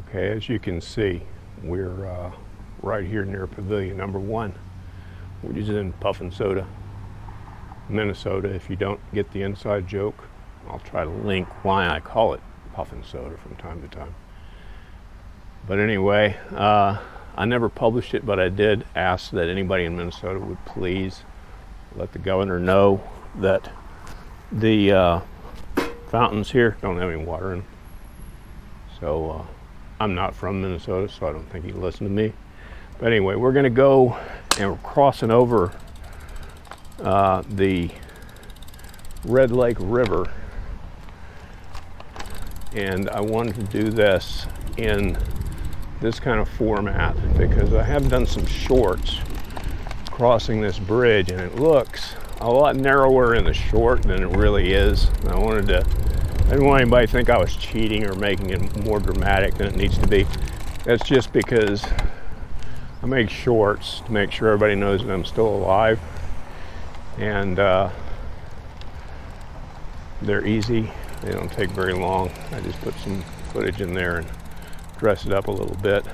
Okay, as you can see, we're right here near Pavilion Number 1, which is in Puffin Soda, Minnesota. If you don't get the inside joke, I'll try to link why I call it Puffin Soda from time to time. But anyway, I never published it, but I did ask that anybody in Minnesota would please let the governor know that the fountains here don't have any water in them. So I'm not from Minnesota, so I don't think he'd listen to me. But anyway, we're going to go and we're crossing over the Red Lake River. And I wanted to do this in this kind of format because I have done some shorts crossing this bridge, and it looks a lot narrower in the short than it really is. And I didn't want anybody to think I was cheating or making it more dramatic than it needs to be. That's just because I make shorts to make sure everybody knows that I'm still alive. And they're easy. They don't take very long. I just put some footage in there and dress it up a little bit.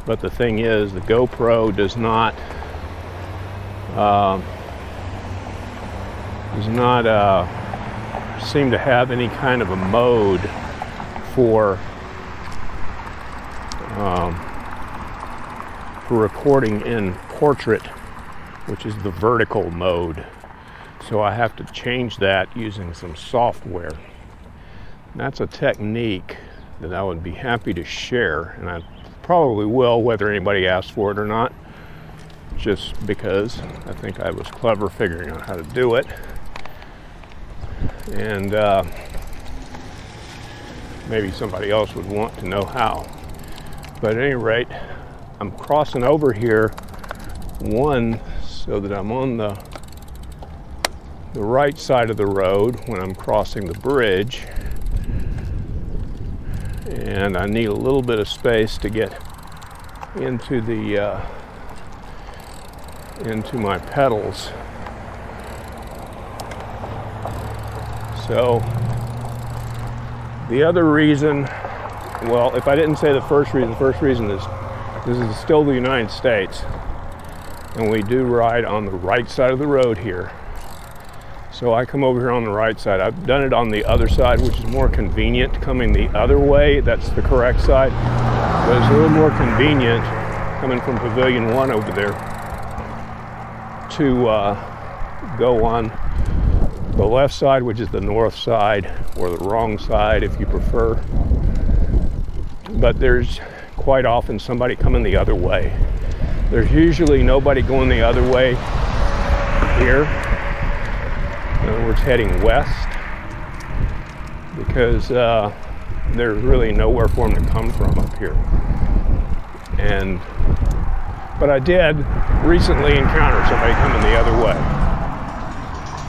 But the thing is, the GoPro does not seem to have any kind of a mode for recording in portrait, which is the vertical mode. So I have to change that using some software. And that's a technique that I would be happy to share, and I probably will, whether anybody asks for it or not, just because I think I was clever figuring out how to do it. And maybe somebody else would want to know how. But at any rate, I'm crossing over here, one, so that I'm on the right side of the road when I'm crossing the bridge, and I need a little bit of space to get into the into my pedals. So the other reason, well, if I didn't say the first reason is this is still the United States, and we do ride on the right side of the road here. So I come over here on the right side. I've done it on the other side, which is more convenient, coming the other way. That's the correct side. But it's a little more convenient coming from Pavilion 1 over there to go on the left side, which is the north side, or the wrong side if you prefer. But there's quite often somebody coming the other way. There's usually nobody going the other way here. In other words, heading west, because there's really nowhere for them to come from up here. But I did recently encounter somebody coming the other way.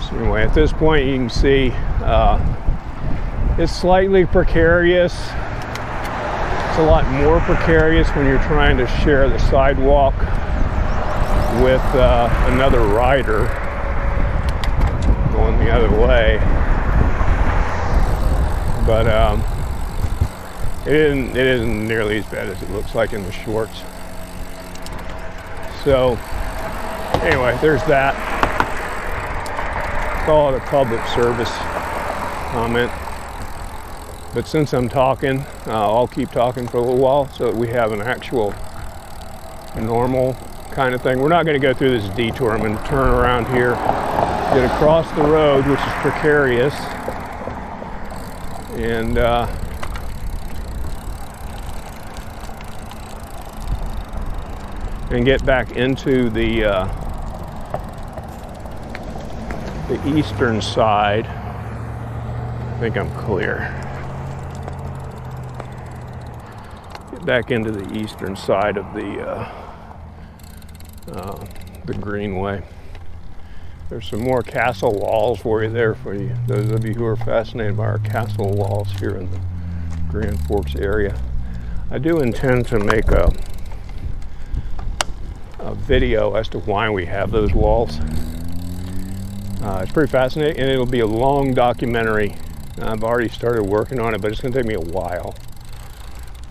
So anyway, at this point you can see it's slightly precarious. It's a lot more precarious when you're trying to share the sidewalk with another rider going the other way. But it isn't nearly as bad as it looks like in the shorts. So anyway, there's that. Call it a public service comment. But since I'm talking, I'll keep talking for a little while so that we have an actual normal kind of thing. We're not going to go through this detour. I'm going to turn around here, get across the road, which is precarious, and get back into the eastern side. I think I'm clear. Get back into the eastern side of the greenway. There's some more castle walls for you there, for you, those of you who are fascinated by our castle walls here in the Grand Forks area. I do intend to make a video as to why we have those walls. It's pretty fascinating, and it'll be a long documentary. I've already started working on it, but it's going to take me a while.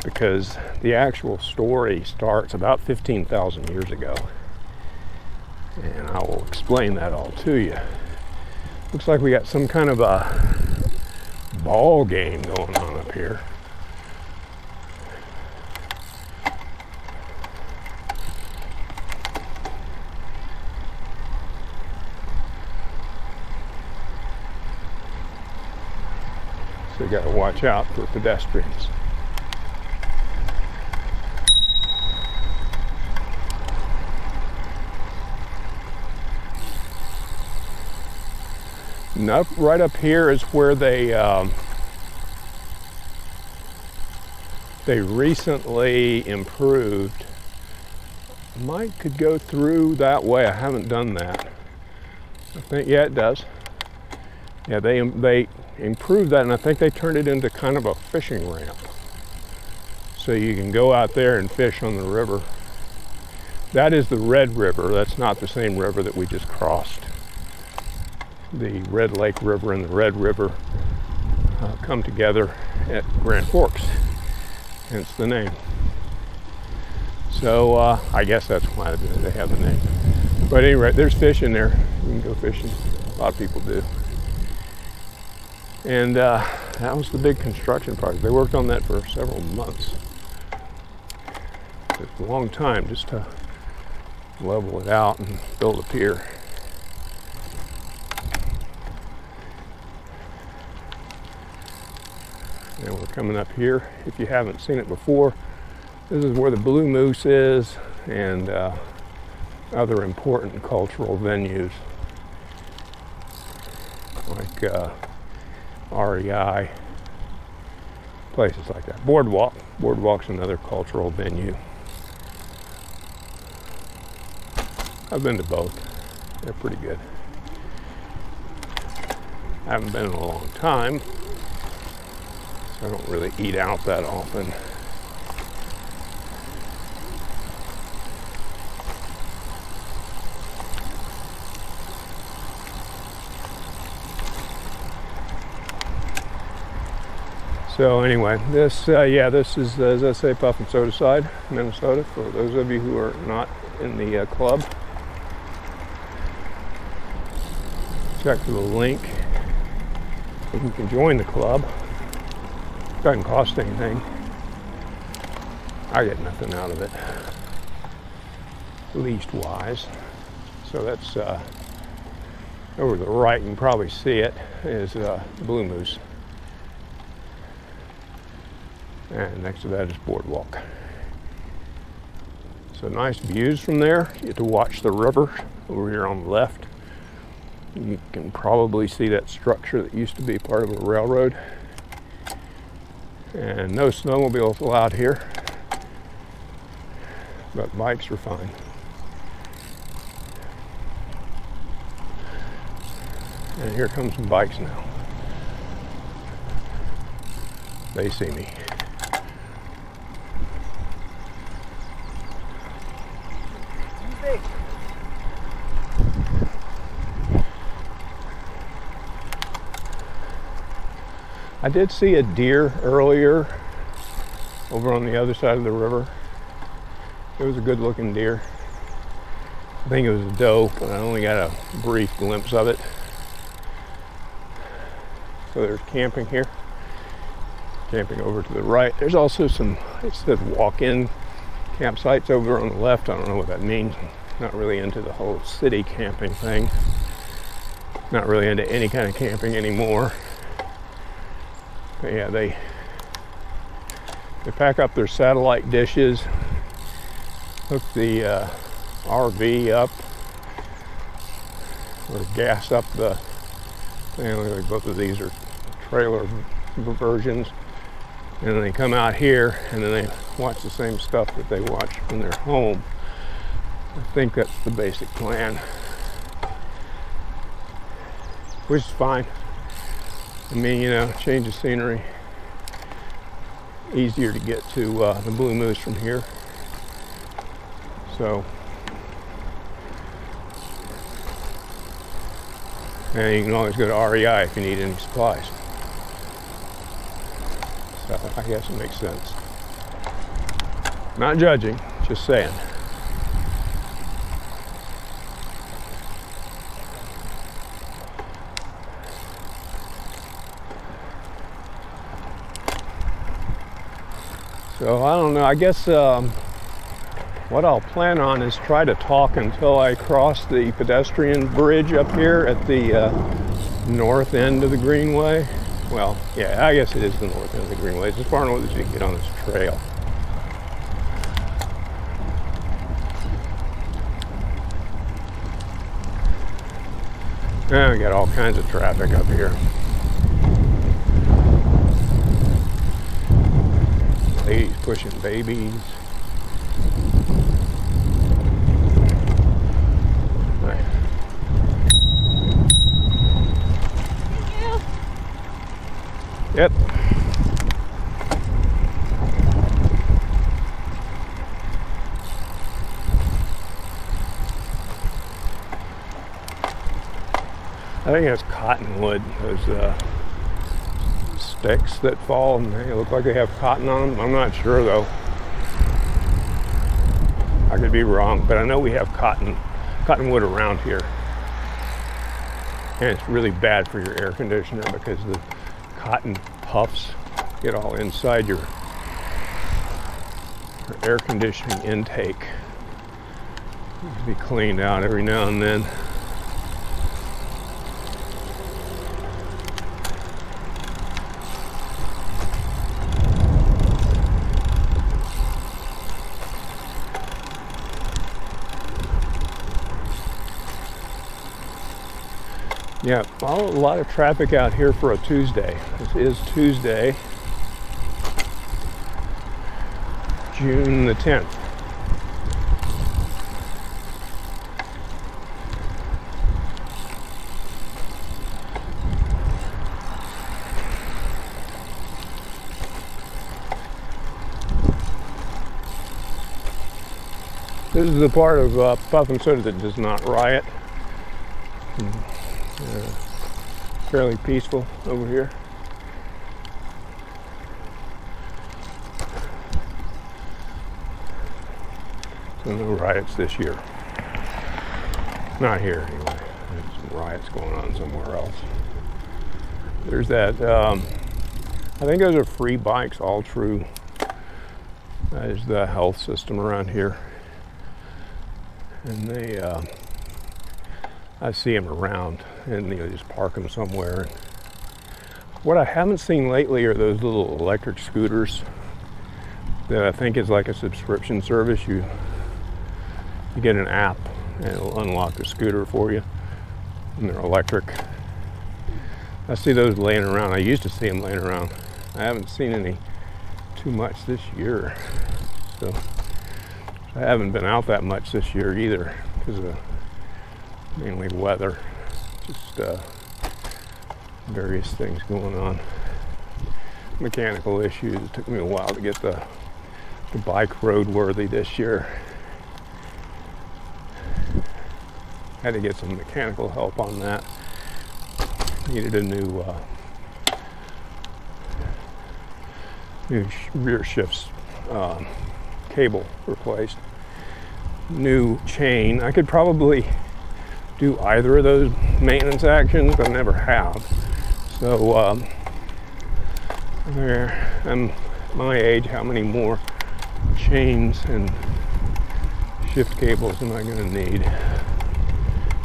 because the actual story starts about 15,000 years ago. And I will explain that all to you. Looks like we got some kind of a ball game going on up here. So you got to watch out for pedestrians. And right up here is where they recently improved. Might could go through that way. I haven't done that. I think, yeah, it does. Yeah, they improved that, and I think they turned it into kind of a fishing ramp. So you can go out there and fish on the river. That is the Red River. That's not the same river that we just crossed. The Red Lake River and the Red River come together at Grand Forks, hence the name. So I guess that's why they have the name. But anyway, there's fish in there. You can go fishing. A lot of people do. And that was the big construction project. They worked on that for several months. It took a long time just to level it out and build a pier. And we're coming up here. If you haven't seen it before, this is where the Blue Moose is and other important cultural venues like REI, places like that. Boardwalk's another cultural venue. I've been to both. They're pretty good. I haven't been in a long time. I don't really eat out that often. So anyway, this is, as I say, Puffin Soda Side, Minnesota, for those of you who are not in the club. Check the link. You can join the club. Doesn't cost anything. I get nothing out of it, least wise. So that's over the right. You can probably see it is Blue Moose, and next to that is Boardwalk. So nice views from there. You get to watch the river over here on the left. You can probably see that structure that used to be part of a railroad. And no snowmobiles allowed here, but bikes are fine. And here come some bikes now. They see me. I did see a deer earlier over on the other side of the river. It was a good looking deer. I think it was a doe, but I only got a brief glimpse of it. So there's camping here. Camping over to the right. There's also some, it says walk-in campsites over on the left. I don't know what that means. Not really into the whole city camping thing. Not really into any kind of camping anymore. But yeah, they pack up their satellite dishes, hook the RV up, or gas up the thing. Both of these are trailer versions, and then they come out here and then they watch the same stuff that they watch when they're home. I think that's the basic plan, which is fine. I mean, you know, change of scenery. Easier to get to the Blue Moose from here. So, and you can always go to REI if you need any supplies. So I guess it makes sense. Not judging, just saying. So I don't know, I guess what I'll plan on is try to talk until I cross the pedestrian bridge up here at the north end of the Greenway. Well, yeah, I guess it is the north end of the Greenway. It's as far north as you can get on this trail. And we got all kinds of traffic up here. Ladies pushing babies. Right. Thank you. Yep. I think that's cottonwood, those sticks that fall and they look like they have cotton on them. I'm not sure though. I could be wrong, but I know we have cottonwood around here. And it's really bad for your air conditioner because the cotton puffs get all inside your air conditioning intake. It needs to be cleaned out every now and then. Yeah, a lot of traffic out here for a Tuesday. This is Tuesday, June the 10th. This is the part of Puffin Soda that does not riot. Fairly peaceful over here. So no riots this year. Not here anyway. There's some riots going on somewhere else. There's that, I think those are free bikes, all true. That is the health system around here. And they, I see them around and just park them somewhere. What I haven't seen lately are those little electric scooters that I think is like a subscription service. You get an app and it'll unlock the scooter for you, and they're electric. I see those laying around. I used to see them laying around. I haven't seen any too much this year. So I haven't been out that much this year either because of mainly weather, just various things going on. Mechanical issues. It took me a while to get the bike roadworthy this year. Had to get some mechanical help on that. Needed a new rear shifts cable replaced. New chain. I could probably do either of those maintenance actions, but I never have. So I'm my age, how many more chains and shift cables am I going to need?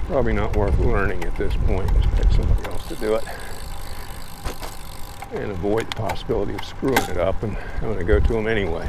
Probably not worth learning at this point. Just pick somebody else to do it and avoid the possibility of screwing it up and having to go to them anyway.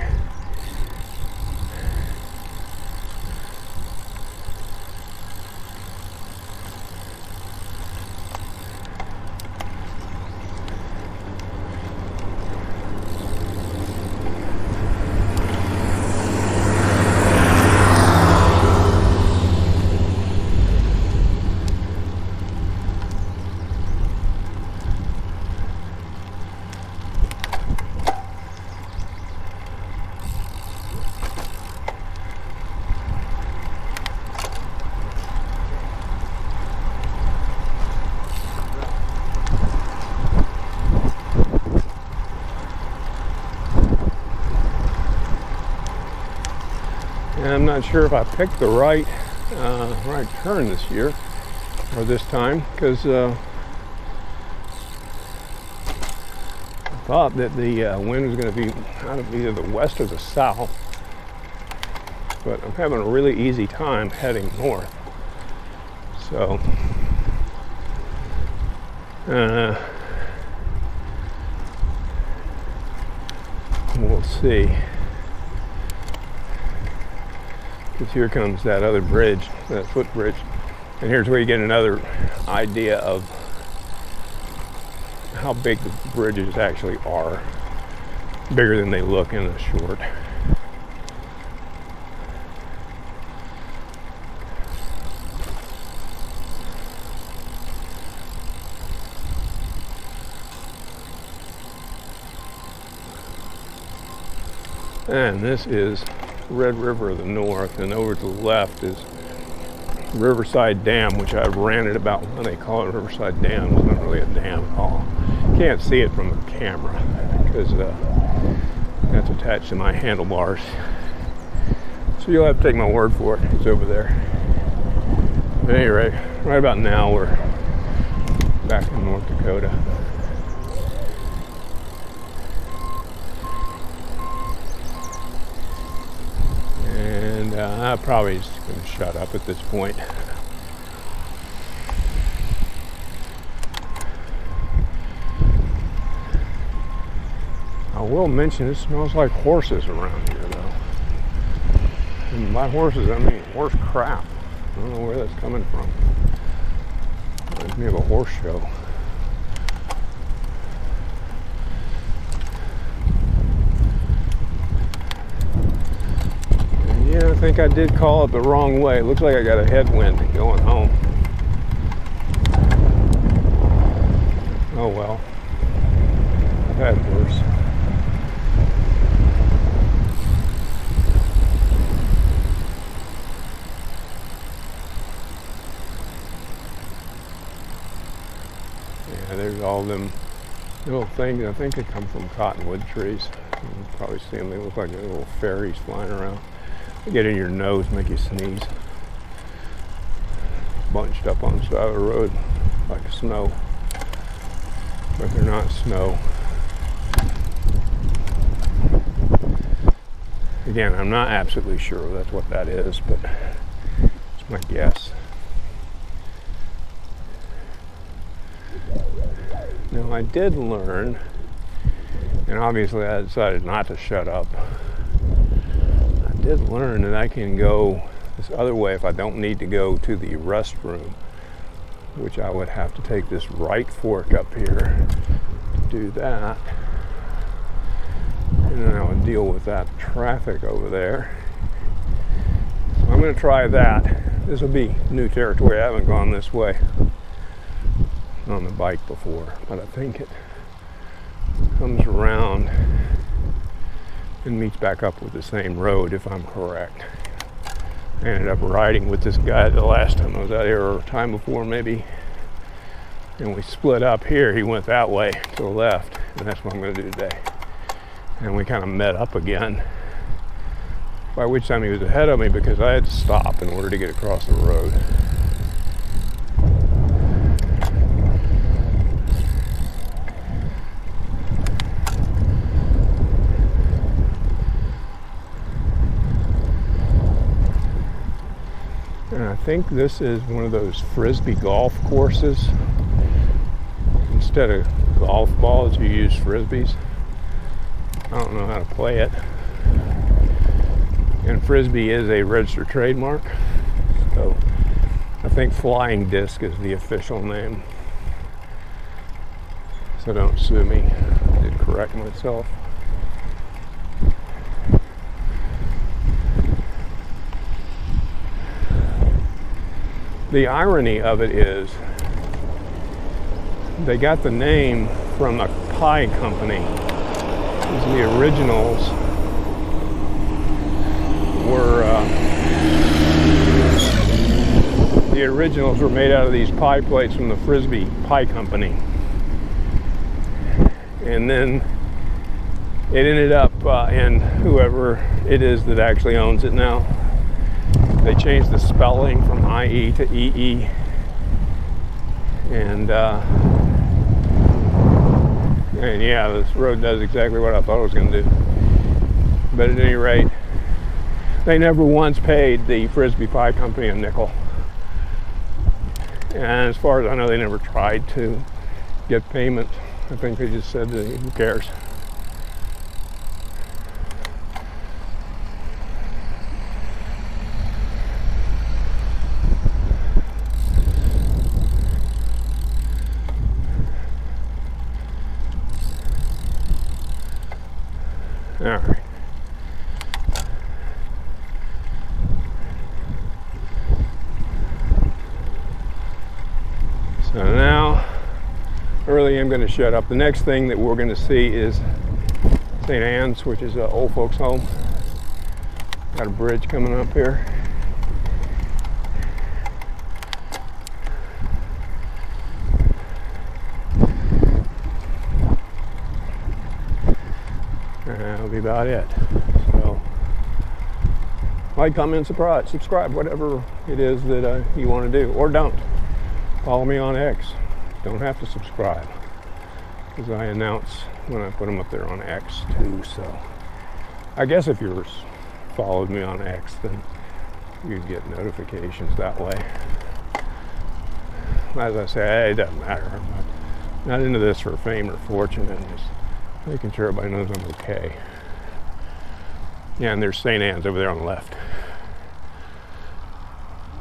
And I'm not sure if I picked the right turn this year or this time, because I thought that the wind was going to be out of either the west or the south, but I'm having a really easy time heading north. So we'll see. Because here comes that other bridge, that footbridge. And here's where you get another idea of how big the bridges actually are. Bigger than they look in the short. And this is Red River of the North, and over to the left is Riverside Dam, which I've ranted about. Well, they call it Riverside Dam. It's not really a dam at all. Can't see it from the camera because that's attached to my handlebars. So you'll have to take my word for it. It's over there. But anyway, right about now we're back in North Dakota. And I'm probably just going to shut up at this point. I will mention it smells like horses around here, though. And by horses, I mean horse crap. I don't know where that's coming from. Reminds me of a horse show. Yeah, I think I did call it the wrong way. It looks like I got a headwind going home. Oh well. I've had worse. Yeah, there's all them little things. I think they come from cottonwood trees. You can probably see them. They look like little fairies flying around. They get in your nose, make you sneeze. Bunched up on the side of the road like snow. But they're not snow. Again, I'm not absolutely sure that's what that is, but it's my guess. Now, I did learn, and obviously I decided not to shut up. I did learn that I can go this other way if I don't need to go to the restroom, which I would have to take this right fork up here to do that. And then I would deal with that traffic over there. So I'm going to try that. This will be new territory. I haven't gone this way on the bike before, but I think it comes around and meets back up with the same road, if I'm correct. I ended up riding with this guy the last time I was out here, or a time before maybe, and we split up here. He went that way to the left, and that's what I'm going to do today. And we kind of met up again, by which time he was ahead of me because I had to stop in order to get across the road. And I think this is one of those frisbee golf courses. Instead of golf balls, you use frisbees. I don't know how to play it. And frisbee is a registered trademark. So I think flying disc is the official name. So don't sue me. I did correct myself. The irony of it is they got the name from a pie company. The originals were made out of these pie plates from the Frisbee Pie Company, and then it ended up in whoever it is that actually owns it now. They changed the spelling from IE to EE. And yeah, this road does exactly what I thought it was going to do. But at any rate, they never once paid the Frisbee Pie Company a nickel. And as far as I know, they never tried to get payment. I think they just said, who cares? All right. So now, I really am going to shut up. The next thing that we're going to see is St. Anne's, which is an old folks' home. Got a bridge coming up here. That'll be about it. So, like, comment, subscribe, whatever it is that you want to do, or don't. Follow me on X. Don't have to subscribe, because I announce when I put them up there on X too. So, I guess if you followed me on X, then you'd get notifications that way. As I say, it doesn't matter. I'm not into this for fame or fortune, and just making sure everybody knows I'm okay. Yeah, and there's St. Anne's over there on the left.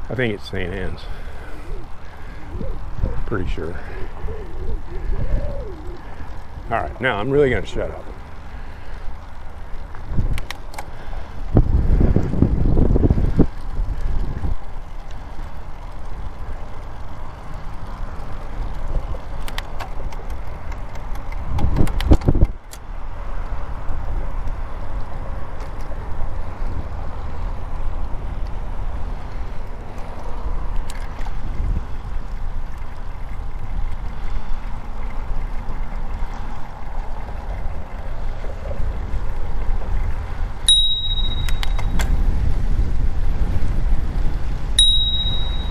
I think it's St. Anne's. Pretty sure. All right, now I'm really going to shut up.